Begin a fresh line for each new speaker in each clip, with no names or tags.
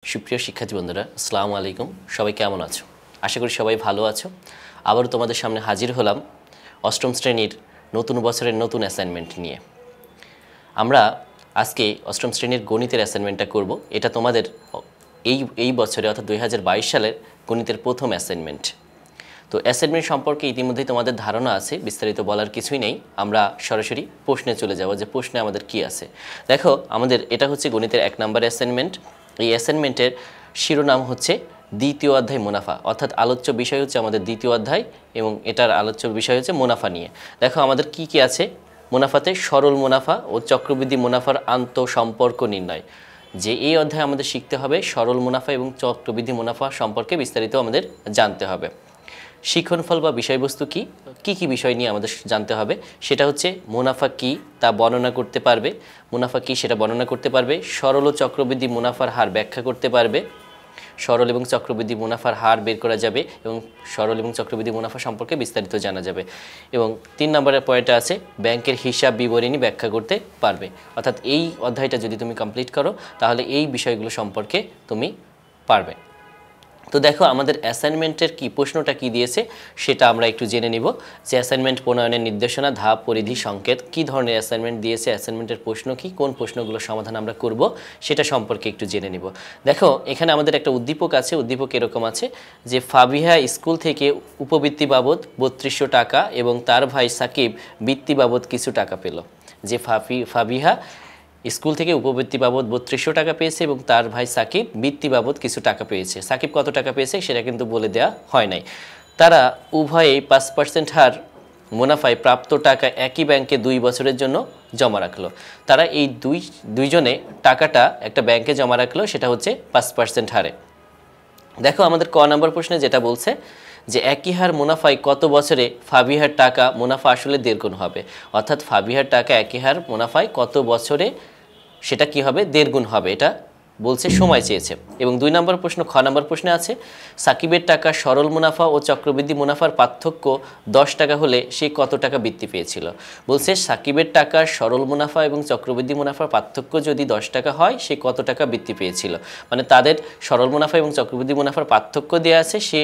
সুপ্রিয় শিক্ষার্থী বন্ধুরা, আসসালামু আলাইকুম। সবাই কেমন আছো? আশা করি সবাই ভালো আছো। আবারও তোমাদের সামনে হাজির হলাম অষ্টম শ্রেণীর নতুন বছরের নতুন অ্যাসাইনমেন্ট নিয়ে। আমরা আজকে অষ্টম শ্রেণীর গণিতের অ্যাসাইনমেন্টটা করব। এটা তোমাদের এই বছরে অর্থাৎ 2022 সালের গণিতের প্রথম অ্যাসাইনমেন্ট। তো অ্যাসাইনমেন্ট সম্পর্কে ইতিমধ্যেই তোমাদের ধারণা আছে, বিস্তারিত বলার কিছুই নেই। আমরা সরাসরি প্রশ্নে চলে যাব যে প্রশ্নে আমাদের কি আছে। দেখো, আমাদের এটা হচ্ছে গণিতের 1 নম্বর অ্যাসাইনমেন্ট। এই অ্যাসাইনমেন্টের শিরোনাম হচ্ছে দ্বিতীয় অধ্যায় মুনাফা, অর্থাৎ আলোচ্য বিষয় হচ্ছে আমাদের দ্বিতীয় অধ্যায় এবং এটার আলোচ্য বিষয় হচ্ছে মুনাফা নিয়ে। দেখো আমাদের কি কি আছে মুনাফাতে: সরল মুনাফা ও চক্রবৃদ্ধি মুনাফার আন্তঃসম্পর্ক নির্ণয়। যে এই অধ্যায়ে আমাদের শিখতে হবে সরল মুনাফা এবং চক্রবৃদ্ধি মুনাফা সম্পর্কে বিস্তারিত আমাদের জানতে হবে। শিক্ষণফল বা বিষয়বস্তু কি কি বিষয় নিয়ে আমাদের জানতে হবে, সেটা হচ্ছে মুনাফা কি তা বর্ণনা করতে পারবে, মুনাফা কি সেটা বর্ণনা করতে পারবে, সরল ও চক্রবৃদ্ধি মুনাফার হার ব্যাখ্যা করতে পারবে, সরল এবং চক্রবৃদ্ধি মুনাফার হার বের করা যাবে এবং সরল এবং চক্রবৃদ্ধি মুনাফা সম্পর্কে বিস্তারিত জানা যাবে। এবং 3 নম্বরের পয়েন্টে আছে ব্যাংকের হিসাব বিবরণী ব্যাখ্যা করতে পারবে। অর্থাৎ এই অধ্যায়টা যদি তুমি কমপ্লিট করো তাহলে এই বিষয়গুলো সম্পর্কে তুমি পারবে। তো দেখো আমাদের অ্যাসাইনমেন্টের কি প্রশ্নটা কি দিয়েছে সেটা আমরা একটু জেনে নিব। যে অ্যাসাইনমেন্ট প্রণয়নের নির্দেশনা, ধাপ, পরিধি, সংকেত, কি ধরনের অ্যাসাইনমেন্ট দিয়েছে, অ্যাসাইনমেন্টের প্রশ্ন কি, কোন প্রশ্নগুলো সমাধান আমরা করব সেটা সম্পর্কে একটু জেনে নিব। দেখো এখানে আমাদের একটা উদ্দীপক আছে। উদ্দীপক এরকম আছে যে ফাবিহা স্কুল থেকে উপবৃত্তি বাবদ 3200 টাকা এবং তার ভাই সাকিব বৃত্তি বাবদ কিছু টাকা পেল। যে ফাবিহা স্কুল থেকে উপবৃত্তি বাবদ 3200 টাকা পেয়েছে এবং তার ভাই সাকিব বৃত্তি বাবদ কিছু টাকা পেয়েছে। সাকিব কত টাকা পেয়েছে সেটা কিন্তু বলে দেওয়া হয় নাই। তারা উভয়েই 5% হার মুনাফায় প্রাপ্ত টাকা একই ব্যাংকে 2 বছরের জন্য জমা রাখলো। তারা এই দুইজনে টাকাটা একটা ব্যাংকে জমা রাখলো, সেটা হচ্ছে 5% হারে। দেখো আমাদের ক নম্বর প্রশ্নে যেটা বলছে যে একই হার মুনাফায় কত বছরে ফাবিহার টাকা মুনাফা আসলে 1.5 গুণ হবে। অর্থাৎ ফাবিহার টাকা একই হার মুনাফায় কত বছরে সেটা কি হবে, 1.5 গুণ হবে, এটা বলছে, সময় চেয়েছে। এবং 2 নম্বর প্রশ্ন, খ নম্বর প্রশ্নে আছে সাকিবের টাকা সরল মুনাফা ও চক্রবৃদ্ধি মুনাফার পার্থক্য 10 টাকা হলে সে কত টাকা বৃত্তি পেয়েছিল। বলছে সাকিবের টাকা সরল মুনাফা এবং চক্রবৃদ্ধি মুনাফার পার্থক্য যদি 10 টাকা হয় সে কত টাকা বৃত্তি পেয়েছিল। মানে তাদের সরল মুনাফা এবং চক্রবৃদ্ধি মুনাফার পার্থক্য দেওয়া আছে, সে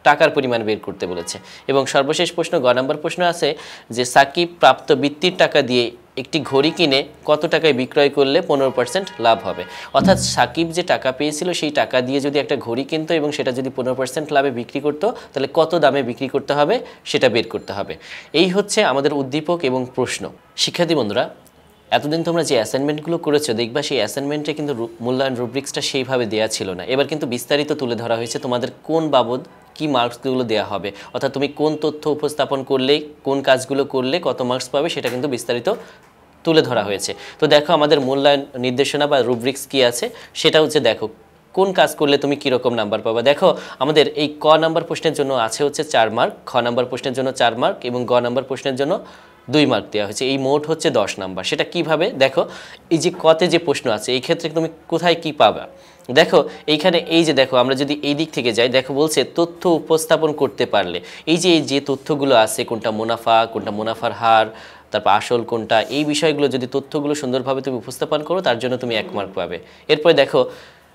টাকার পরিমাণ বের করতে বলেছে। এবং সর্বশেষ প্রশ্ন, গ নম্বর প্রশ্ন আছে যে সাকিব প্রাপ্ত বৃত্তির টাকা দিয়ে একটি ঘড়ি কিনে কত টাকায় বিক্রয় করলে 15% লাভ হবে। অর্থাৎ সাকিব যে টাকা পেয়েছিল সেই টাকা দিয়ে যদি একটা ঘড়ি কিনতো এবং সেটা যদি 15% লাভে বিক্রি করতো তাহলে কত দামে বিক্রি করতে হবে সেটা বের করতে হবে। এই হচ্ছে আমাদের উদ্দীপক এবং প্রশ্ন। শিক্ষার্থী বন্ধুরা, এতদিন তোমরা যে অ্যাসাইনমেন্টগুলো করেছো দেখবা সেই অ্যাসাইনমেন্টে কিন্তু মূল্যায়ন রুব্রিক্সটা সেইভাবে দেওয়া ছিল না। এবার কিন্তু বিস্তারিত তুলে ধরা হয়েছে তোমাদের কোন বাবদ কি মার্কসগুলো দেওয়া হবে, অর্থাৎ তুমি কোন তথ্য উপস্থাপন করলে কোন কাজগুলো করলে কত মার্কস পাবে সেটা কিন্তু বিস্তারিত তুলে ধরা হয়েছে। তো দেখো আমাদের মূল্যায়ন নির্দেশনা বা রুব্রিক্স কি আছে সেটা হচ্ছে, দেখো কোন কাজ করলে তুমি কীরকম নাম্বার পাবে। দেখো আমাদের এই ক নাম্বার প্রশ্নের জন্য আছে হচ্ছে 4 মার্ক, খ নাম্বার প্রশ্নের জন্য 4 মার্ক এবং গ নাম্বার প্রশ্নের জন্য 2 মার্ক দেওয়া হয়েছে। এই মোট হচ্ছে 10 নাম্বার। সেটা কিভাবে, দেখো এই যে কতে যে প্রশ্ন আছে এই ক্ষেত্রে তুমি কোথায় কি পাবা। দেখো এইখানে এই যে দেখো আমরা যদি এই দিক থেকে যাই, দেখো বলছে তথ্য উপস্থাপন করতে পারলে, এই যে তথ্যগুলো আছে কোনটা মুনাফা, কোনটা মুনাফার হার, তারপর আসল কোনটা, এই বিষয়গুলো যদি তথ্যগুলো সুন্দরভাবে তুমি উপস্থাপন করো তার জন্য তুমি 1 মার্ক পাবে। এরপরে দেখো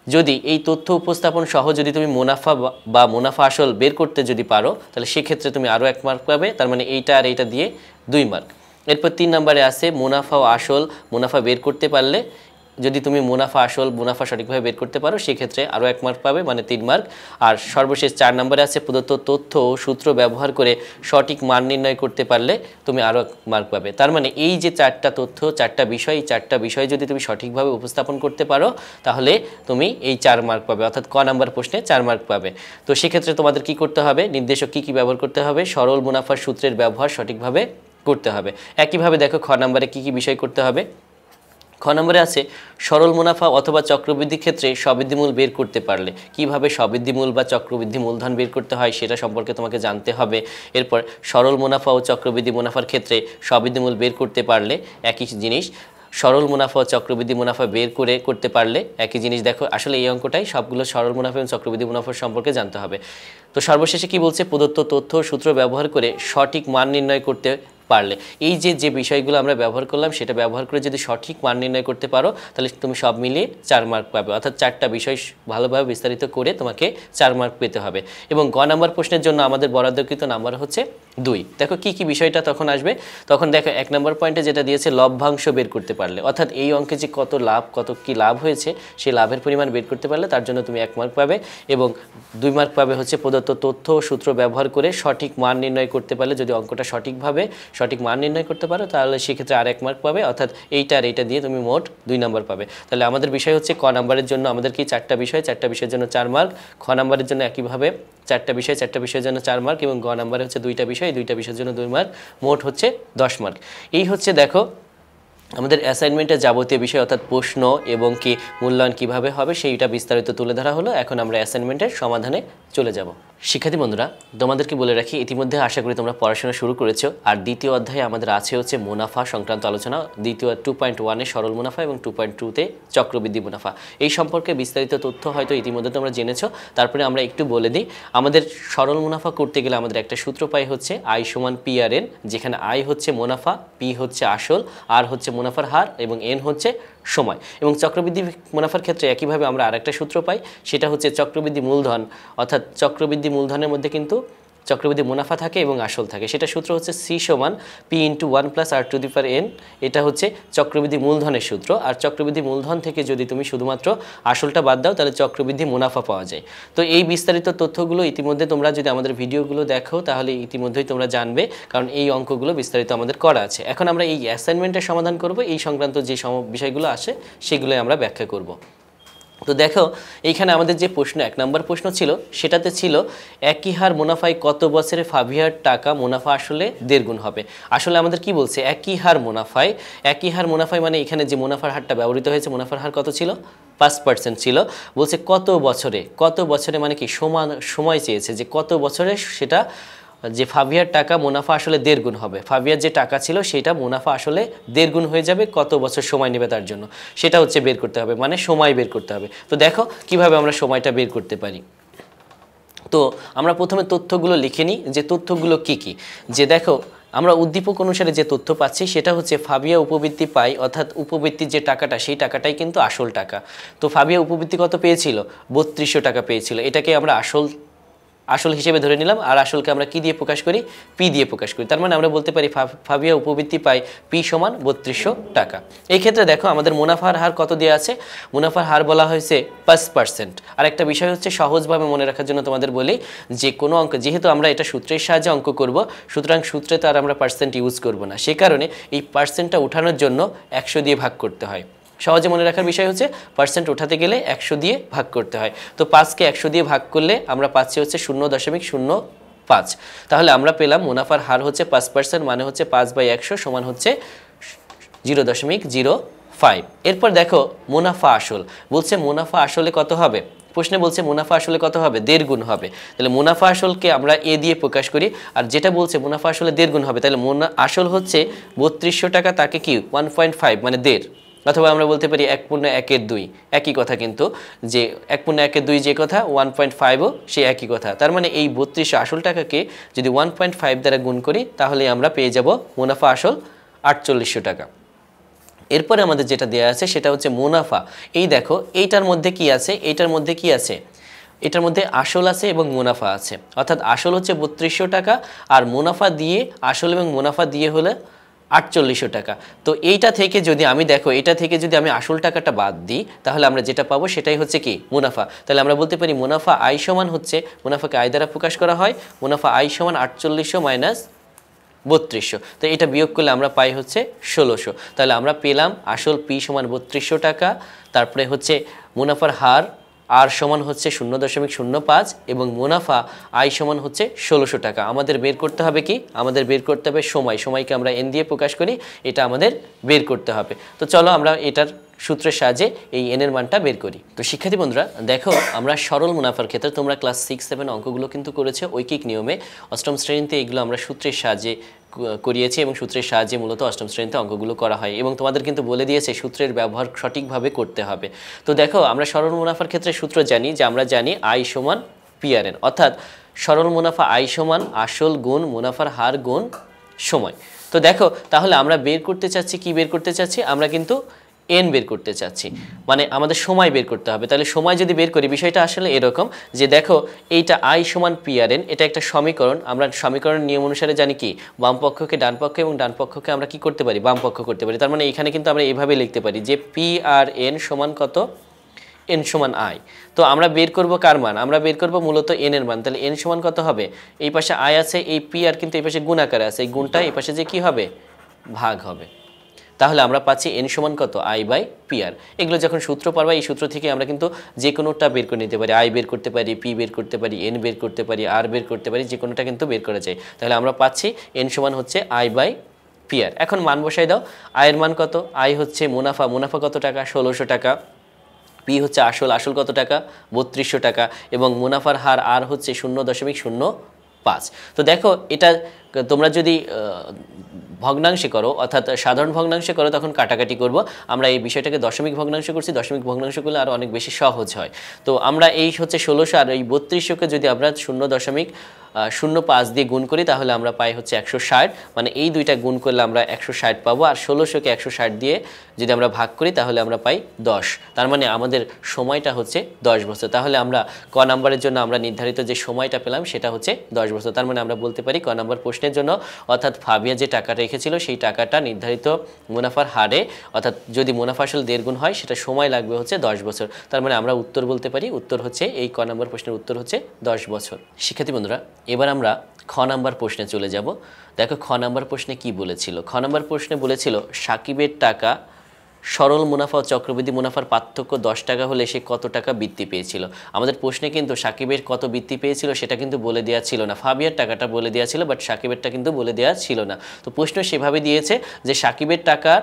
যদি এই তথ্য উপস্থাপন সহ যদি তুমি মুনাফা বা মুনাফা আসল বের করতে যদি পারো তাহলে সেক্ষেত্রে তুমি আরও 1 মার্ক পাবে। তার মানে এইটা আর এইটা দিয়ে 2 মার্ক। এরপর 3 নম্বরে আছে মুনাফা ও আসল মুনাফা বের করতে পারলে, যদি তুমি মুনাফা আসল মুনাফা সঠিকভাবে বের করতে পারো সেক্ষেত্রে আরও 1 মার্ক পাবে, মানে 3 মার্ক। আর সর্বশেষ 4 নম্বরে আছে প্রদত্ত তথ্য ও সূত্র ব্যবহার করে সঠিক মান নির্ণয় করতে পারলে তুমি আরও 1 মার্ক পাবে। তার মানে এই যে 4টা তথ্য 4টা বিষয়, এই 4টা বিষয় যদি তুমি সঠিকভাবে উপস্থাপন করতে পারো তাহলে তুমি এই 4 মার্ক পাবে, অর্থাৎ ক নাম্বার প্রশ্নে 4 মার্ক পাবে। তো সেক্ষেত্রে তোমাদের কি করতে হবে, নির্দেশক কি ব্যবহার করতে হবে, সরল মুনাফার সূত্রের ব্যবহার সঠিকভাবে করতে হবে। একইভাবে দেখো খ নাম্বারে কি বিষয় করতে হবে। খ নম্বরে আছে সরল মুনাফা অথবা চক্রবৃদ্ধি ক্ষেত্রে সবৃদ্ধিমূল বের করতে পারলে, কিভাবে সবৃদ্ধিমূল বা চক্রবৃদ্ধি মূলধন বের করতে হয় সেটা সম্পর্কে তোমাকে জানতে হবে। এরপর সরল মুনাফা ও চক্রবৃদ্ধি মুনাফার ক্ষেত্রে সবৃদ্ধিমূল বের করতে পারলে একই জিনিস, সরল মুনাফা ও চক্রবৃদ্ধি মুনাফা বের করতে পারলে একই জিনিস। দেখো আসলে এই অঙ্কটাই সবগুলো সরল মুনাফা এবং চক্রবৃদ্ধি মুনাফার সম্পর্কে জানতে হবে। তো সর্বশেষে কি বলছে, প্রদত্ত তথ্য সূত্র ব্যবহার করে সঠিক মান নির্ণয় করতে পারলে। এই যে বিষয়গুলো আমরা ব্যবহার করলাম সেটা ব্যবহার করে যদি সঠিক মান নির্ণয় করতে পারো তাহলে তুমি সব মিলিয়ে 4 মার্ক পাবে, অর্থাৎ 4টা বিষয় ভালোভাবে বিস্তারিত করে তোমাকে 4 মার্ক পেতে হবে। এবং গ নাম্বার প্রশ্নের জন্য আমাদের বরাদ্দকৃত নাম্বার হচ্ছে 2। দেখো কি কি বিষয়টা তখন আসবে, তখন দেখো 1 নম্বর পয়েন্টে যেটা দিয়েছে লভ্যাংশ বের করতে পারলে, অর্থাৎ এই অঙ্কে যে কত লাভ কত কি লাভ হয়েছে সেই লাভের পরিমাণ বের করতে পারলে তার জন্য তুমি 1 মার্ক পাবে। এবং 2 মার্ক পাবে হচ্ছে প্রদত্ত তথ্য ও সূত্র ব্যবহার করে সঠিক মান নির্ণয় করতে পারলে, যদি অঙ্কটা সঠিকভাবে সঠিক মান নির্ণয় করতে পারো তাহলে সেক্ষেত্রে আর 1 মার্ক পাবে, অর্থাৎ এইটা আর এইটা দিয়ে তুমি মোট 2 নাম্বার পাবে। তাহলে আমাদের বিষয় হচ্ছে ক নাম্বারের জন্য আমাদের কি 4টা বিষয়, 4টা বিষয়ের জন্য 4 মার্ক, খ নাম্বারের জন্য একইভাবে 4টা বিষয়, 4টা বিষয়ের জন্য 4 মার্ক, এবং গ নাম্বারে হচ্ছে 2টা বিষয়, 2টা বিষয়ের জন্য 2 মার্ক, মোট হচ্ছে 10 মার্ক। এই হচ্ছে দেখো আমাদের অ্যাসাইনমেন্টের যাবতীয় বিষয়, অর্থাৎ প্রশ্ন এবং কি মূল্যায়ন কিভাবে হবে সেইটা বিস্তারিত তুলে ধরা হলো। এখন আমরা অ্যাসাইনমেন্টের সমাধানে চলে যাব। শিক্ষার্থী বন্ধুরা, তোমাদেরকে বলে রাখি ইতিমধ্যে আশা করি তোমরা পড়াশোনা শুরু করেছো। আর দ্বিতীয় অধ্যায়ে আমাদের আছে হচ্ছে মুনাফা সংক্রান্ত আলোচনা, দ্বিতীয় 2.1-এ সরল মুনাফা এবং 2.2-তে চক্রবৃদ্ধি মুনাফা। এই সম্পর্কে বিস্তারিত তথ্য হয়তো ইতিমধ্যে তোমরা জেনেছো। তারপরে আমরা একটু বলে দিই, আমাদের সরল মুনাফা করতে গেলে আমাদের একটা সূত্র পাই হচ্ছে আই সমান পি আর এন, যেখানে আই হচ্ছে মুনাফা, পি হচ্ছে আসল, আর হচ্ছে মুনাফার হার এবং এন হচ্ছে সময়। এবং চক্রবৃদ্ধি মুনাফার ক্ষেত্রে একইভাবে আমরা আরেকটা সূত্র পাই, সেটা হচ্ছে চক্রবৃদ্ধি মূলধন, অর্থাৎ চক্রবৃদ্ধি মূলধনের মধ্যে কিন্তু চক্রবৃদ্ধি মুনাফা থাকে এবং আসল থাকে। সেটা সূত্র হচ্ছে সি সমান পি ইন্টু 1 + r⁴n। এটা হচ্ছে চক্রবৃদ্ধি মূলধনের সূত্র। আর চক্রবৃদ্ধি মূলধন থেকে যদি তুমি শুধুমাত্র আসলটা বাদ দাও তাহলে চক্রবৃদ্ধি মুনাফা পাওয়া যায়। তো এই বিস্তারিত তথ্যগুলো ইতিমধ্যে তোমরা যদি আমাদের ভিডিওগুলো দেখো তাহলে ইতিমধ্যেই তোমরা জানবে, কারণ এই অঙ্কগুলো বিস্তারিত আমাদের করা আছে। এখন আমরা এই অ্যাসাইনমেন্টের সমাধান করব, এই সংক্রান্ত যে বিষয়গুলো আসে সেগুলোই আমরা ব্যাখ্যা করব। তো দেখো এইখানে আমাদের যে প্রশ্ন 1 নম্বর প্রশ্ন ছিল সেটাতে ছিল একই হার মুনাফায় কত বছরে ফাভিয়ার টাকা মুনাফা আসলে 1.5 গুণ হবে। আসলে আমাদের কি বলছে, একই হার মুনাফায় মানে এখানে যে মুনাফার হারটা ব্যবহৃত হয়েছে, মুনাফার হার কত ছিল, 5% ছিল। বলছে কত বছরে মানে কি সময় চেয়েছে যে কত বছরে সেটা যে ফাভিয়ার টাকা মুনাফা আসলে 1.5 গুণ হবে। ফাভিয়ার যে টাকা ছিল সেটা মুনাফা আসলে 1.5 গুণ হয়ে যাবে, কত বছর সময় নেবে তার জন্য সেটা হচ্ছে বের করতে হবে, মানে সময় বের করতে হবে। তো দেখো কিভাবে আমরা সময়টা বের করতে পারি। তো আমরা প্রথমে তথ্যগুলো লিখে নিই যে তথ্যগুলো কি কি। যে দেখো আমরা উদ্দীপক অনুসারে যে তথ্য পাচ্ছি সেটা হচ্ছে ফাবিয়া উপবৃত্তি পাই, অর্থাৎ উপবৃত্তির যে টাকাটা সেই টাকাটাই কিন্তু আসল টাকা। তো ফাবিয়া উপবৃত্তি কত পেয়েছিল, 3200 টাকা পেয়েছিল। এটাকে আমরা আসল হিসেবে ধরে নিলাম, আর আসলকে আমরা কি দিয়ে প্রকাশ করি, পি দিয়ে প্রকাশ করি। তার মানে আমরা বলতে পারি ফাবিয়া উপবৃত্তি পাই পি সমান 3200 টাকা। এই ক্ষেত্রে দেখো আমাদের মুনাফার হার কত দেওয়া আছে, মুনাফার হার বলা হয়েছে 5%। আর একটা বিষয় হচ্ছে সহজভাবে মনে রাখার জন্য তোমাদের বলি যে কোনো অঙ্ক, যেহেতু আমরা এটা সূত্রের সাহায্যে অঙ্ক করব, সুতরাং সূত্রে তো আর আমরা পার্সেন্ট ইউজ করব না, সে কারণে এই পার্সেন্টটা উঠানোর জন্য 100 দিয়ে ভাগ করতে হয়। সহজে মনে রাখার বিষয় হচ্ছে পার্সেন্ট উঠাতে গেলে 100 দিয়ে ভাগ করতে হয়। তো 5কে 100 দিয়ে ভাগ করলে আমরা পাচ্ছি হচ্ছে 0.05। তাহলে আমরা পেলাম মুনাফার হার হচ্ছে 5%, মানে হচ্ছে 5/100 সমান হচ্ছে 0.05। এরপর দেখো মুনাফা আসল, বলছে মুনাফা আসলে কত হবে, প্রশ্নে বলছে মুনাফা আসলে কত হবে, 1.5 গুণ হবে। তাহলে মুনাফা আসলকে আমরা এ দিয়ে প্রকাশ করি, আর যেটা বলছে মুনাফা আসলে 1.5 গুণ হবে, তাহলে আসল হচ্ছে 3200 টাকা, তাকে কি 1.5 মানে 1.5, অথবা আমরা বলতে পারি 1/1/2, একই কথা কিন্তু, যে 1/1/2 যে কথা 1.5ও সে একই কথা। তার মানে এই 3200 আসল টাকাকে যদি 1.5 দ্বারা গুণ করি তাহলে আমরা পেয়ে যাব মুনাফা আসল 4800 টাকা। এরপরে আমাদের যেটা দেওয়া আছে সেটা হচ্ছে মুনাফা। এই দেখো এইটার মধ্যে কি আছে, এটার মধ্যে আসল আছে এবং মুনাফা আছে, অর্থাৎ আসল হচ্ছে 3200 টাকা আর মুনাফা দিয়ে, আসল এবং মুনাফা দিয়ে হলে 4800 টাকা। তো এইটা থেকে যদি আমি দেখো এটা থেকে যদি আমি আসল টাকাটা বাদ দিই তাহলে আমরা যেটা পাবো সেটাই হচ্ছে কি মুনাফা। তাহলে আমরা বলতে পারি মুনাফা আই সমান হচ্ছে, মুনাফাকে আই দ্বারা প্রকাশ করা হয়, মুনাফা আই সমান 4800 মাইনাস 3200। তো এটা বিয়োগ করলে আমরা পাই হচ্ছে 1600। তাহলে আমরা পেলাম আসল পি সমান 3200 টাকা, তারপরে হচ্ছে মুনাফার হার আর সমান হচ্ছে 0.05 এবং মুনাফা আই সমান হচ্ছে 1600 টাকা। আমাদের বের করতে হবে কি, আমাদের বের করতে হবে সময়কে আমরা এন দিয়ে প্রকাশ করি, এটা আমাদের বের করতে হবে। তো চলো আমরা এটার সূত্রের সাহায্যে এই এন এর মানটা বের করি। তো শিক্ষার্থী বন্ধুরা দেখো আমরা সরল মুনাফার ক্ষেত্রে তোমরা ক্লাস 6-7 অঙ্কগুলো কিন্তু করেছো ঐকিক নিয়মে, অষ্টম শ্রেণীতে এগুলো আমরা সূত্রের সাহায্যে করিয়েছি এবং সূত্রের সাহায্যে মূলত অষ্টম শ্রেণীতে অঙ্কগুলো করা হয় এবং তোমাদের কিন্তু বলে দিয়েছে সূত্রের ব্যবহার সঠিকভাবে করতে হবে। তো দেখো আমরা সরল মুনাফার ক্ষেত্রে সূত্র জানি যে আমরা জানি আই সমান পিআরএন, অর্থাৎ সরল মুনাফা আই সমান আসল গুণ মুনাফার হার গুণ সময়। তো দেখো তাহলে আমরা বের করতে চাচ্ছি কি বের করতে চাচ্ছি, আমরা কিন্তু এন বের করতে চাচ্ছি, মানে আমাদের সময় বের করতে হবে। তাহলে সময় যদি বের করি বিষয়টা আসলে এরকম যে দেখো এইটা আই সমান পি আর এন, এটা একটা সমীকরণ। আমরা সমীকরণ নিয়ম অনুসারে জানি কি বাম পক্ষকে ডান পক্ষ এবং ডান পক্ষকে আমরা কি করতে পারি বাম পক্ষ করতে পারি। তার মানে এখানে কিন্তু আমরা এইভাবে লিখতে পারি যে পি আর এন সমান কত, এন সমান আই। তো আমরা বের করব কার মান, আমরা বের করব মূলত এন এর মান। তাহলে এন সমান কত হবে, এই পাশে আই আছে, এই পি আর কিন্তু এই পাশে গুণ আকারে আছে, এই গুণটা এই পাশে যে কি হবে ভাগ হবে। তাহলে আমরা পাচ্ছি এন সমান কত আই বাই পি আর। এগুলো যখন সূত্র পারবা এই সূত্র থেকে আমরা কিন্তু যে কোনোটা বের করে নিতে পারি, আই বের করতে পারি, পি বের করতে পারি, এন বের করতে পারি, আর বের করতে পারি, যে কোনোটা কিন্তু বের করা যায়। তাহলে আমরা পাচ্ছি এন সমান হচ্ছে আই বাই পি আর। এখন মান বসাই দাও, আয়ের মান কত, আই হচ্ছে মুনাফা, মুনাফা কত টাকা 1600 টাকা, পি হচ্ছে আসল, আসল কত টাকা 3200 টাকা, এবং মুনাফার হার আর হচ্ছে 0.05। তো দেখো এটা তোমরা যদি ভগ্নাংশে করো অর্থাৎ সাধারণ ভগ্নাংশে করো তখন কাটাকাটি করব, আমরা এই বিষয়টাকে দশমিক ভগ্নাংশ করছি, দশমিক ভগ্নাংশ করলে আরও অনেক বেশি সহজ হয়। তো আমরা এই হচ্ছে 1600 আর এই 3200কে যদি আমরা 0.05 দিয়ে গুণ করি তাহলে আমরা পাই হচ্ছে 160, মানে এই দুইটা গুণ করলে আমরা 160 পাবো। আর 1600কে 160 দিয়ে যদি আমরা ভাগ করি তাহলে আমরা পাই 10, তার মানে আমাদের সময়টা হচ্ছে 10 বছর। তাহলে আমরা ক নাম্বারের জন্য আমরা নির্ধারিত যে সময়টা পেলাম সেটা হচ্ছে 10 বছর। তার মানে আমরা বলতে পারি ক নাম্বার প্রশ্নের জন্য অর্থাৎ ফাবিয়া যে টাকাটা রেখেছিল সেই টাকাটা নির্ধারিত মুনাফার হারে, অর্থাৎ যদি মুনাফা আসল 1.5 গুণ হয় সেটা সময় লাগবে হচ্ছে 10 বছর। তার মানে আমরা উত্তর বলতে পারি, উত্তর হচ্ছে এই ক নাম্বার প্রশ্নের উত্তর হচ্ছে 10 বছর। শিক্ষার্থী বন্ধুরা এবার আমরা খ নাম্বার প্রশ্নে চলে যাব। দেখো খ নাম্বার প্রশ্নে কি বলেছিল, খ নাম্বার প্রশ্নে বলেছিল সাকিবের টাকা সরল মুনাফা ও চক্রবৃদ্ধি মুনাফার পার্থক্য 10 টাকা হলে সে কত টাকা বৃত্তি পেয়েছিল। আমাদের প্রশ্নে কিন্তু সাকিবের কত বৃত্তি পেয়েছিল সেটা কিন্তু বলে দেওয়া ছিল না, ফাবিয়ার টাকাটা বলে দেওয়া ছিল, বাট সাকিবেরটা কিন্তু বলে দেওয়া ছিল না। তো প্রশ্ন সেভাবে দিয়েছে যে সাকিবের টাকার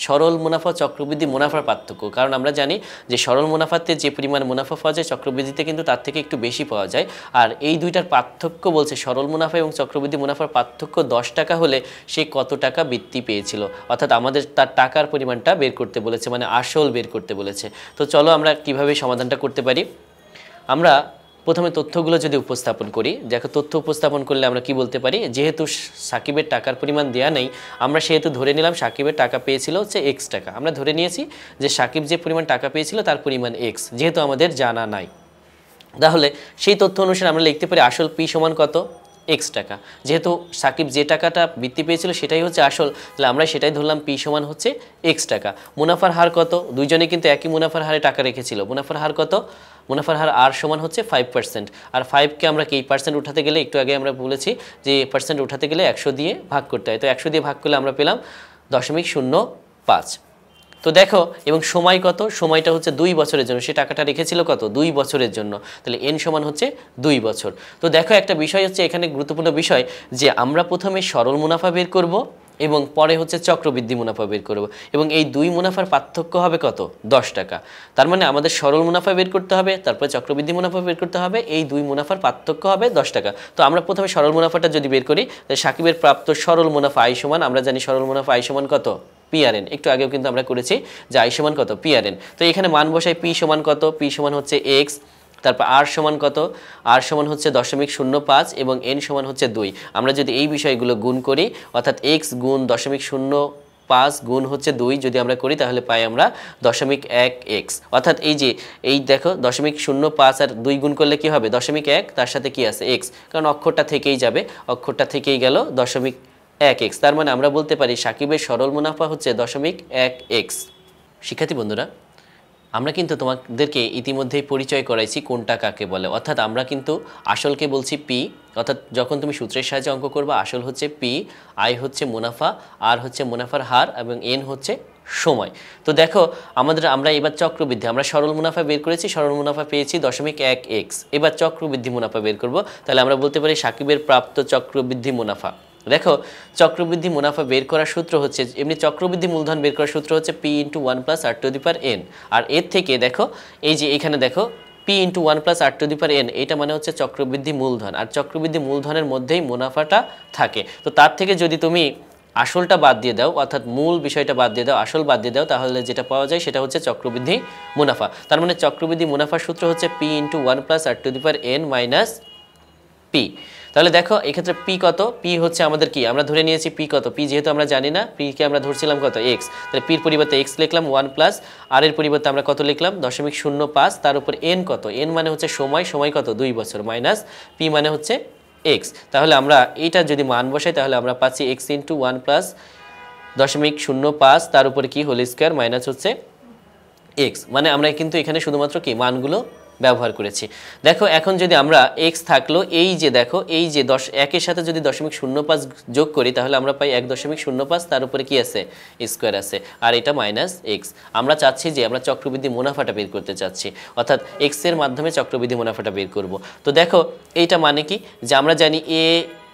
সরল মুনাফা চক্রবৃদ্ধি মুনাফার পার্থক্য, কারণ আমরা জানি যে সরল মুনাফাতে যে পরিমাণ মুনাফা পাওয়া যায় চক্রবৃদ্ধিতে কিন্তু তার থেকে একটু বেশি পাওয়া যায়। আর এই দুইটার পার্থক্য বলছে সরল মুনাফা এবং চক্রবৃদ্ধি মুনাফার পার্থক্য 10 টাকা হলে সে কত টাকা বৃত্তি পেয়েছিল, অর্থাৎ আমাদের তার টাকার পরিমাণটা বের করতে বলেছে, মানে আসল বের করতে বলেছে। তো চলো আমরা কিভাবে সমাধানটা করতে পারি। আমরা প্রথমে তথ্যগুলো যদি উপস্থাপন করি, দেখো তথ্য উপস্থাপন করলে আমরা কি বলতে পারি, যেহেতু সাকিবের টাকার পরিমাণ দেয়া নেই আমরা সেহেতু ধরে নিলাম সাকিবের টাকা পেয়েছিল হচ্ছে এক্স টাকা। আমরা ধরে নিয়েছি যে সাকিব যে পরিমাণ টাকা পেয়েছিল তার পরিমাণ এক্স, যেহেতু আমাদের জানা নাই। তাহলে সেই তথ্য অনুসারে আমরা লিখতে পারি আসল পি সমান কত এক্স টাকা, যেহেতু সাকিব যে টাকাটা বৃত্তি পেয়েছিল সেটাই হচ্ছে আসল, তাহলে আমরা সেটাই ধরলাম পি সমান হচ্ছে এক্স টাকা। মুনাফার হার কত, দুইজনে কিন্তু একই মুনাফার হারে টাকা রেখেছিল, মুনাফার হার কত, মুনাফার হার আর সমান হচ্ছে 5%। আর 5কে আমরা কি পার্সেন্ট উঠাতে গেলে একটু আগে আমরা বলেছি যে পার্সেন্ট উঠাতে গেলে 100 দিয়ে ভাগ করতে হয়, তো 100 দিয়ে ভাগ করলে আমরা পেলাম 0.05। তো দেখো এবং সময় কত, সময়টা হচ্ছে 2 বছরের জন্য, সে টাকাটা রেখেছিল কত 2 বছরের জন্য, তাহলে এন সমান হচ্ছে 2 বছর। তো দেখো একটা বিষয় হচ্ছে এখানে গুরুত্বপূর্ণ বিষয় যে আমরা প্রথমে সরল মুনাফা বের করব এবং পরে হচ্ছে চক্রবৃদ্ধি মুনাফা বের করব, এবং এই দুই মুনাফার পার্থক্য হবে কত 10 টাকা। তার মানে আমাদের সরল মুনাফা বের করতে হবে, তারপরে চক্রবৃদ্ধি মুনাফা বের করতে হবে, এই দুই মুনাফার পার্থক্য হবে 10 টাকা। তো আমরা প্রথমে সরল মুনাফাটা যদি বের করি তাহলে সাকিবের প্রাপ্ত সরল মুনাফা আই সমান, আমরা জানি সরল মুনাফা আই সমান কত পিআরএন, একটু আগেও কিন্তু আমরা করেছি যে আই সমান কত পিআরএন। তো এখানে মান বসাই, পি সমান কত, পি সমান হচ্ছে এক্স, তারপর আর সমান কত, আর সমান হচ্ছে 0.05 এবং এন সমান হচ্ছে 2। আমরা যদি এই বিষয়গুলো গুণ করি অর্থাৎ এক্স গুণ 0.05 গুণ হচ্ছে 2 যদি আমরা করি তাহলে পাই আমরা 0.1x, অর্থাৎ এই যে এই দেখো 0.05 আর 2 গুণ করলে কি হবে 0.1, তার সাথে কি আছে এক্স, কারণ অক্ষরটা থেকেই যাবে, অক্ষরটা থেকেই গেল 0.1x। তার মানে আমরা বলতে পারি সাকিবের সরল মুনাফা হচ্ছে 0.1x। শিক্ষার্থী বন্ধুরা আমরা কিন্তু তোমাদেরকে ইতিমধ্যেই পরিচয় করাইছি কোনটা কাকে বলে, অর্থাৎ আমরা কিন্তু আসলকে বলছি পি, অর্থাৎ যখন তুমি সূত্রের সাহায্যে অঙ্ক করবা আসল হচ্ছে পি, আই হচ্ছে মুনাফা, আর হচ্ছে মুনাফার হার এবং এন হচ্ছে সময়। তো দেখো আমরা এবার চক্রবৃদ্ধি, আমরা সরল মুনাফা বের করেছি, সরল মুনাফা পেয়েছি 0.1x, এবার চক্রবৃদ্ধি মুনাফা বের করব, তাহলে আমরা বলতে পারি সাকিবের প্রাপ্ত চক্রবৃদ্ধি মুনাফা। দেখো চক্রবৃদ্ধি মুনাফা বের করার সূত্র হচ্ছে, এমনি চক্রবৃদ্ধি মূলধন বের করার সূত্র হচ্ছে p × 1 + r⁴n, আর এর থেকে দেখো এই যে এখানে দেখো p × 1 + r⁴n, এটা মানে হচ্ছে চক্রবৃদ্ধি মূলধন, আর চক্রবৃদ্ধি মূলধনের মধ্যেই মুনাফাটা থাকে। তো তার থেকে যদি তুমি আসলটা বাদ দিয়ে দাও, অর্থাৎ মূল বিষয়টা বাদ দিয়ে দাও, আসল বাদ দিয়ে দাও, তাহলে যেটা পাওয়া যায় সেটা হচ্ছে চক্রবৃদ্ধি মুনাফা। তার মানে চক্রবৃদ্ধি মুনাফার সূত্র হচ্ছে p × 1 + r⁴n - পি। তাহলে দেখো এক্ষেত্রে পি কত, পি হচ্ছে আমাদের কি, আমরা ধরে নিয়েছি পি কত, পি যেহেতু আমরা জানি না, পিকে আমরা ধরছিলাম কত এক্স, তাহলে পির পরিবর্তে এক্স লিখলাম 1 প্লাস আর এর পরিবর্তে আমরা কত লিখলাম 0.05, তার উপর এন কত, এন মানে হচ্ছে সময়, সময় কত 2 বছর, মাইনাস পি মানে হচ্ছে এক্স। তাহলে আমরা এইটা যদি মান বসাই তাহলে আমরা পাচ্ছি এক্স ইন্টু 1 প্লাস 0.05 তার উপরে কি হোল স্কোয়ার মাইনাস হচ্ছে এক্স, মানে আমরা কিন্তু এখানে শুধুমাত্র কি মানগুলো ব্যবহার করেছি। দেখো এখন যদি আমরা এক্স থাকলো এই যে দেখো এই যে 1 সাথে যদি 0.05 যোগ করি তাহলে আমরা পাই 1.05, তার উপরে কি আছে স্কোয়ার আছে, আর এটা মাইনাস এক্স। আমরা চাচ্ছি যে আমরা চক্রবৃদ্ধি মুনাফাটা বের করতে চাচ্ছি, অর্থাৎ এক্স এর মাধ্যমে চক্রবৃদ্ধি মুনাফাটা বের করব। তো দেখো এইটা মানে কি, যে আমরা জানি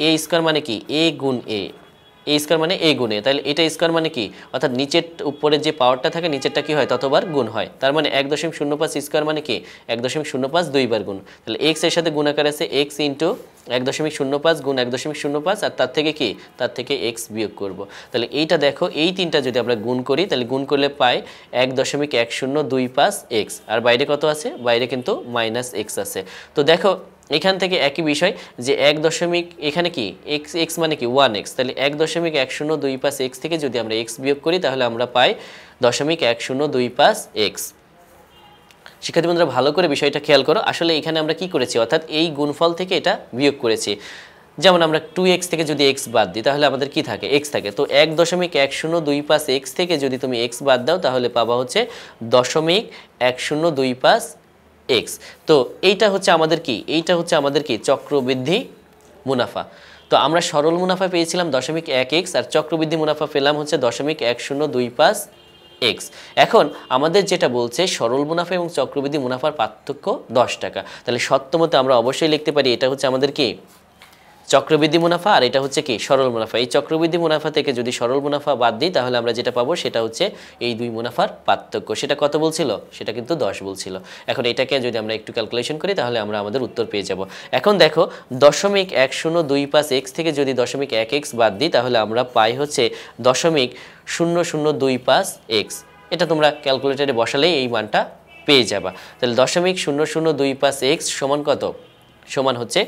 এ স্কোয়ার মানে কি এ গুণ এ স্কোয়ার মানে এ গুণে, তাহলে এটা স্কোয়ার মানে কি, অর্থাৎ নিচের উপরে যে পাওয়ারটা থাকে নিচেরটা কি হয় ততবার গুণ হয়, তার মানে 1.05 স্কোয়ার মানে কি 1.05 দুইবার গুণ, তাহলে এক্স এর সাথে গুণাকার আছে এক্স ইন্টু 1.05 গুণ 1.05 আর তার থেকে কি তার থেকে এক্স বিয়োগ করব। তাহলে এইটা দেখো এই তিনটা যদি আমরা গুণ করি তাহলে গুণ করলে পাই 1.1025 এক্স, আর বাইরে কত আছে, বাইরে কিন্তু মাইনাস এক্স আছে। তো দেখো এখান থেকে একই বিষয় যে এখানে কি এক্স, এক্স মানে কি 1x, তাহলে 1.1025 এক্স থেকে যদি আমরা এক্স বিয়োগ করি তাহলে আমরা পাই 0.1025 এক্স। শিক্ষার্থী বন্ধুরা ভালো করে বিষয়টা খেয়াল করো, আসলে এখানে আমরা কি করেছি, অর্থাৎ এই গুণফল থেকে এটা বিয়োগ করেছি। যেমন আমরা 2x থেকে যদি x বাদ দিই তাহলে আমাদের কি থাকে x থাকে, তো 1.1025 এক্স থেকে যদি তুমি x বাদ দাও তাহলে পাবা হচ্ছে 0.1025 এক্স। তো এইটা হচ্ছে আমাদের কি, এইটা হচ্ছে আমাদের কি চক্রবৃদ্ধি মুনাফা। তো আমরা সরল মুনাফা পেয়েছিলাম 0.1x আর চক্রবৃদ্ধি মুনাফা পেলাম হচ্ছে 0.1025 এক্স। এখন আমাদের যেটা বলছে সরল মুনাফা এবং চক্রবৃদ্ধি মুনাফার পার্থক্য 10 টাকা, তাহলে সত্যমতে আমরা অবশ্যই লিখতে পারি এটা হচ্ছে আমাদের কি চক্রবৃদ্ধি মুনাফা আর এটা হচ্ছে কি সরল মুনাফা। এই চক্রবৃদ্ধি মুনাফা থেকে যদি সরল মুনাফা বাদ দিই তাহলে আমরা যেটা পাবো সেটা হচ্ছে এই দুই মুনাফার পার্থক্য। সেটা কত বলছিল, সেটা কিন্তু 10 বলছিল। এখন এটাকে যদি আমরা একটু ক্যালকুলেশন করি তাহলে আমরা আমাদের উত্তর পেয়ে যাব। এখন দেখো 0.1025 এক্স থেকে যদি 0.1x বাদ দিই তাহলে আমরা পাই হচ্ছে 0.0025 এক্স। এটা তোমরা ক্যালকুলেটরে বসালেই এই মানটা পেয়ে যাবা। তাহলে 0.0025 এক্স সমান কত, সমান হচ্ছে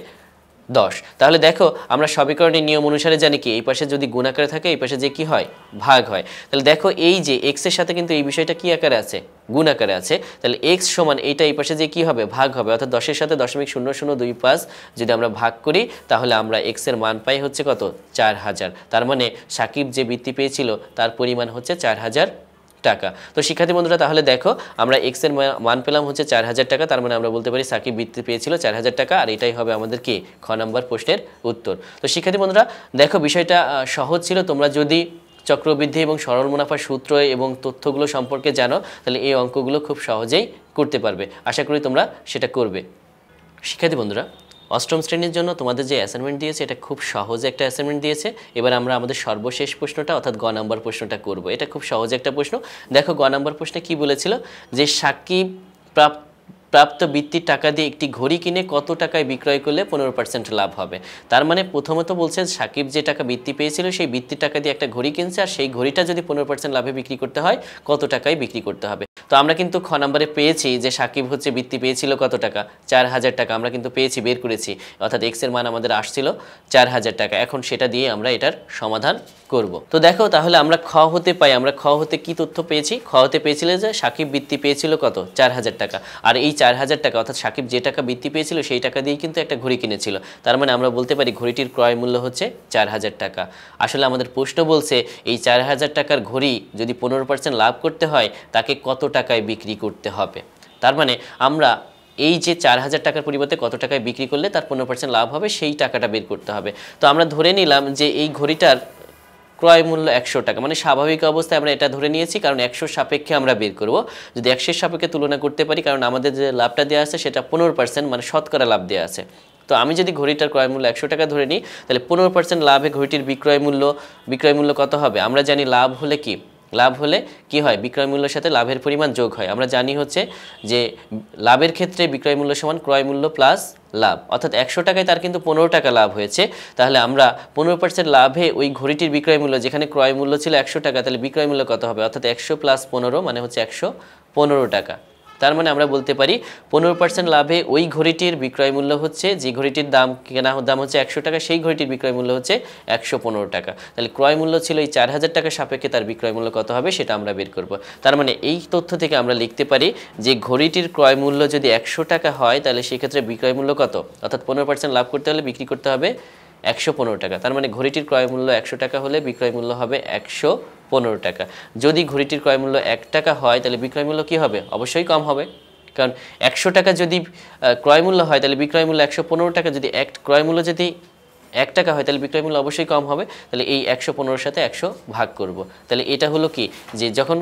10। তাহলে দেখো আমরা সমীকরণের নিয়ম অনুসারে জানি কি এই পাশে যদি গুণ আকারে থাকে এই পাশে যে কি হয় ভাগ হয়। তাহলে দেখো এই যে x এর সাথে কিন্তু এই বিষয়টা কি আকারে আছে, গুণ আকারে আছে, তাহলে x সমান এইটা এই পাশে যে কি হবে ভাগ হবে, অর্থাৎ 10 এর সাথে 0.0025 যদি আমরা ভাগ করি তাহলে আমরা x এর মান পাই হচ্ছে কত 4000। তার মানে সাকিব যে বৃত্তি পেয়েছিল তার পরিমাণ হচ্ছে 4000 টাকা। তো শিক্ষার্থী বন্ধুরা তাহলে দেখো আমরা এক্স এর মান পেলাম হচ্ছে 4000 টাকা, তার মানে আমরা বলতে পারি সাকিব বৃত্তি পেয়েছিল 4000 টাকা, আর এটাই হবে আমাদের কি খ নাম্বার প্রশ্নের উত্তর। তো শিক্ষার্থী বন্ধুরা দেখো বিষয়টা সহজ ছিল, তোমরা যদি চক্রবৃদ্ধি এবং সরল মুনাফার সূত্র এবং তথ্যগুলো সম্পর্কে জানো তাহলে এই অঙ্কগুলো খুব সহজেই করতে পারবে। আশা করি তোমরা সেটা করবে। শিক্ষার্থী বন্ধুরা অষ্টম শ্রেণীর জন্য তোমাদের যে অ্যাসাইনমেন্ট দিয়েছে এটা খুব সহজ একটা অ্যাসাইনমেন্ট দিয়েছে। এবার আমরা আমাদের সর্বশেষ প্রশ্নটা অর্থাৎ গ নাম্বার প্রশ্নটা করব। এটা খুব সহজ একটা প্রশ্ন। দেখো গ নাম্বার প্রশ্নে কি বলেছিল যে সাকিব প্রাপ্ত বৃত্তির টাকা দিয়ে একটি ঘড়ি কিনে কত টাকায় বিক্রয় করলে 15% লাভ হবে। তার মানে প্রথমত বলছে সাকিব যে টাকা বৃত্তি পেয়েছিল সেই বৃত্তির টাকা দিয়ে একটা ঘড়ি কিনছে, আর সেই ঘড়িটা যদি 15% লাভে বিক্রি করতে হয় কত টাকায় বিক্রি করতে হবে। তো আমরা কিন্তু খ নাম্বারে পেয়েছি যে সাকিব হচ্ছে বৃত্তি পেয়েছিল কত টাকা 4000 টাকা, আমরা কিন্তু পেয়েছি বের করেছি, অর্থাৎ এক্স এর মান আমাদের আসছিল 4000 টাকা। এখন সেটা দিয়ে আমরা এটার সমাধান করব। তো দেখো তাহলে আমরা খ হতে পাই, আমরা খ হতে কি তথ্য পেয়েছি, খ হতে পেয়েছিল যে সাকিব বৃত্তি পেয়েছিল কত 4000 টাকা, আর এই 4000 টাকা অর্থাৎ সাকিব যে টাকা বৃত্তি পেয়েছিল সেই টাকা দিয়ে কিন্তু একটা ঘড়ি কিনেছিল। তার মানে আমরা বলতে পারি ঘড়িটির ক্রয় মূল্য হচ্ছে 4000 টাকা। আসলে আমাদের প্রশ্ন বলছে এই 4000 টাকার ঘড়ি যদি 15% লাভ করতে হয় তাকে কত টাকায় বিক্রি করতে হবে। তার মানে আমরা এই যে 4000 টাকার পরিবর্তে কত টাকায় বিক্রি করলে তার 15% লাভ হবে সেই টাকাটা বের করতে হবে। তো আমরা ধরে নিলাম যে এই ঘড়িটার ক্রয় মূল্য 100 টাকা, মানে স্বাভাবিক অবস্থায় আমরা এটা ধরে নিয়েছি কারণ 100 সাপেক্ষে আমরা বের করব। যদি 100 সাপেক্ষে তুলনা করতে পারি কারণ আমাদের যে লাভটা দেওয়া আছে সেটা 15%, মানে শতকরা লাভ দেওয়া আছে। তো আমি যদি ঘড়িটার ক্রয় মূল্য 100 টাকা ধরে নিই তাহলে 15% লাভে ঘড়িটির বিক্রয় মূল্য কত হবে। আমরা জানি লাভ হলে কি, লাভ হলে কি হয় বিক্রয় মূল্যের সাথে লাভের পরিমাণ যোগ হয়। আমরা জানি হচ্ছে যে লাভের ক্ষেত্রে বিক্রয় মূল্য সমান ক্রয় মূল্য প্লাস লাভ, অর্থাৎ 100 টাকায় তার কিন্তু 15 টাকা লাভ হয়েছে। তাহলে আমরা 15% লাভে ওই ঘড়িটির বিক্রয় মূল্য, যেখানে ক্রয় মূল্য ছিল 100 টাকা তাহলে বিক্রয় মূল্য কত হবে, অর্থাৎ 100 + 15 মানে হচ্ছে 115 টাকা। তার মানে আমরা বলতে পারি 15% লাভে ওই ঘড়িটির বিক্রয় মূল্য হচ্ছে, যে ঘড়িটির দাম কেনা দাম হচ্ছে 100 টাকা, সেই ঘড়িটির বিক্রয় মূল্য হচ্ছে 115 টাকা। তাহলে ক্রয় মূল্য ছিল এই 4000 টাকা সাপেক্ষে তার বিক্রয় মূল্য কত হবে সেটা আমরা বের করব। তার মানে এই তথ্য থেকে আমরা লিখতে পারি যে ঘড়িটির ক্রয় মূল্য যদি 100 টাকা হয় তাহলে সেক্ষেত্রে বিক্রয় মূল্য কত, অর্থাৎ 15% লাভ করতে হলে বিক্রি করতে হবে 115 টাকা। তার মানে ঘড়িটির ক্রয় মূল্য 100 টাকা হলে বিক্রয় মূল্য হবে 115 টাকা। যদি ঘড়িটির ক্রয় মূল্য 1 টাকা হয় তাহলে বিক্রয় মূল্য কী হবে, অবশ্যই কম হবে, কারণ 100 টাকা যদি ক্রয় মূল্য হয় তাহলে বিক্রয় মূল্য 115 টাকা, যদি ক্রয় মূল্য যদি 1 টাকা হয় তাহলে বিক্রয় মূল্য অবশ্যই কম হবে। তাহলে এই 115 সাথে 100 ভাগ করব। তাহলে এটা হলো কি, যে যখন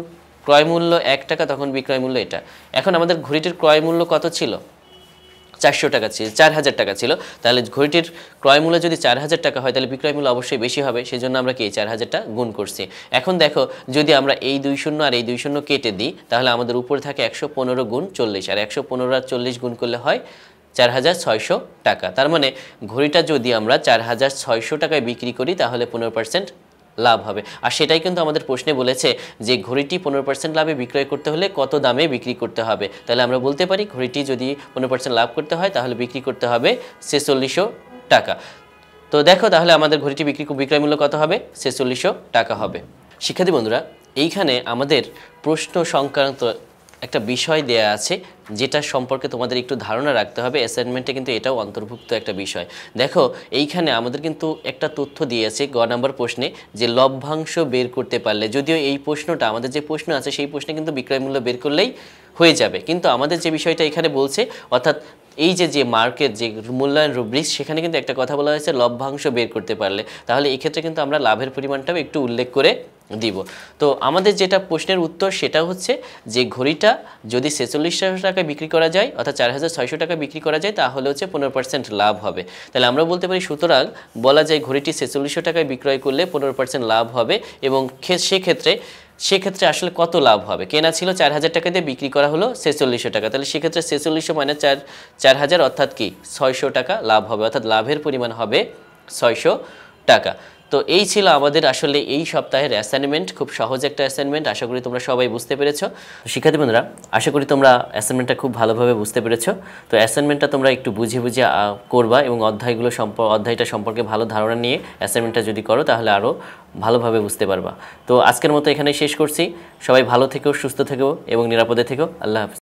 ক্রয় মূল্য 1 টাকা তখন বিক্রয় মূল্য এটা। এখন আমাদের ঘড়িটির ক্রয় মূল্য কত ছিল, 400 টাকা ছিল, 4000 টাকা ছিল। তাহলে ঘড়িটির ক্রয় মূল্য যদি 4000 টাকা হয় তাহলে বিক্রয় মূল্য অবশ্যই বেশি হবে, সেই জন্য আমরা কি 4000টা গুণ করছি। এখন দেখো যদি আমরা এই 2 শূন্য আর এই 2 শূন্য কেটে দিই তাহলে আমাদের উপরে থাকে 115 গুণ 40, আর 115 আর 40 গুণ করলে হয় 4600 টাকা। তার মানে ঘড়িটা যদি আমরা 4600 টাকায় বিক্রি করি তাহলে 15% লাভ হবে। আর সেটাই কিন্তু আমাদের প্রশ্নে বলেছে যে ঘড়িটি 15% লাভে বিক্রয় করতে হলে কত দামে বিক্রি করতে হবে। তাহলে আমরা বলতে পারি ঘড়িটি যদি 15% লাভ করতে হয় তাহলে বিক্রি করতে হবে 4600 টাকা। তো দেখো তাহলে আমাদের ঘড়িটি বিক্রয় মূল্য কত হবে, 4600 টাকা হবে। শিক্ষার্থী বন্ধুরা, এইখানে আমাদের প্রশ্ন সংক্রান্ত একটা বিষয় দেয়া আছে যেটা সম্পর্কে তোমাদের একটু ধারণা রাখতে হবে। অ্যাসাইনমেন্টে কিন্তু এটাও অন্তর্ভুক্ত একটা বিষয়। দেখো এইখানে আমাদের কিন্তু একটা তথ্য দিয়েছে গ নাম্বার প্রশ্নে যে লভ্যাংশ বের করতে পারলে, যদিও এই প্রশ্নটা আমাদের যে প্রশ্ন আছে সেই প্রশ্নে কিন্তু বিক্রয় মূল্য বের করলেই হয়ে যাবে, কিন্তু আমাদের যে বিষয়টা এখানে বলছে অর্থাৎ এই যে মার্কেট যে মূল্যায়ন রুব্রিক্স সেখানে কিন্তু একটা কথা বলা হয়েছে লভ্যাংশ বের করতে পারলে, তাহলে এই ক্ষেত্রে কিন্তু আমরা লাভের পরিমাণটাও একটু উল্লেখ করে দিব। তো আমাদের যেটা প্রশ্নের উত্তর সেটা হচ্ছে যে ঘড়িটা যদি 4600 টাকায় বিক্রি করা যায় অর্থাৎ 4600 টাকায় বিক্রি করা যায় তাহলে হচ্ছে 15% লাভ হবে। তাহলে আমরা বলতে পারি সুতরাং বলা যায় ঘড়িটি 4600 টাকায় বিক্রয় করলে 15% লাভ হবে, এবং সেক্ষেত্রে আসলে কত লাভ হবে, কেনা ছিল 4000 টাকা দিয়ে, বিক্রি করা হলো 4600 টাকা, তাহলে সেক্ষেত্রে 4600 মানে 4000 অর্থাৎ কি 600 টাকা লাভ হবে, অর্থাৎ লাভের পরিমাণ হবে 600 টাকা। তো এই ছিল আমাদের আসলে এই সপ্তাহের অ্যাসাইনমেন্ট, খুব সহজ একটা অ্যাসাইনমেন্ট, আশা করি তোমরা সবাই বুঝতে পেরেছো। শিক্ষার্থী বন্ধুরা, আশা করি তোমরা অ্যাসাইনমেন্টটা খুব ভালোভাবে বুঝতে পেরেছো। তো অ্যাসাইনমেন্টটা তোমরা একটু বুঝে করবা এবং অধ্যায়টা সম্পর্কে ভালো ধারণা নিয়ে অ্যাসাইনমেন্টটা যদি করো তাহলে আরও ভালোভাবে বুঝতে পারবা। তো আজকের মতো এখানেই শেষ করছি। সবাই ভালো থেকো, সুস্থ থেকো এবং নিরাপদে থেকো। আল্লাহ হাফেজ।